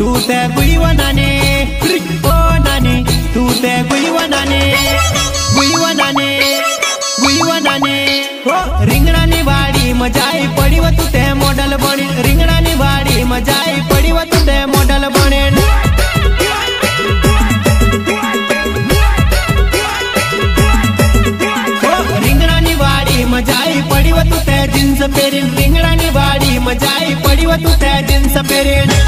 तू ते गुईवनाने ओ नाने तू ते गुईवनाने हो रिंगणानी वाडी मजाई पड़ी व तू ते मॉडल बनी रिंगणानी वाडी मजाई पड़ी व तू ते मॉडल बने रिंगणानी वाडी मजाई पड़ी व तू ते जीन्स पेरीन रिंगणानी वाडी मजाई पड़ी व तू ते जीन्स पेरीन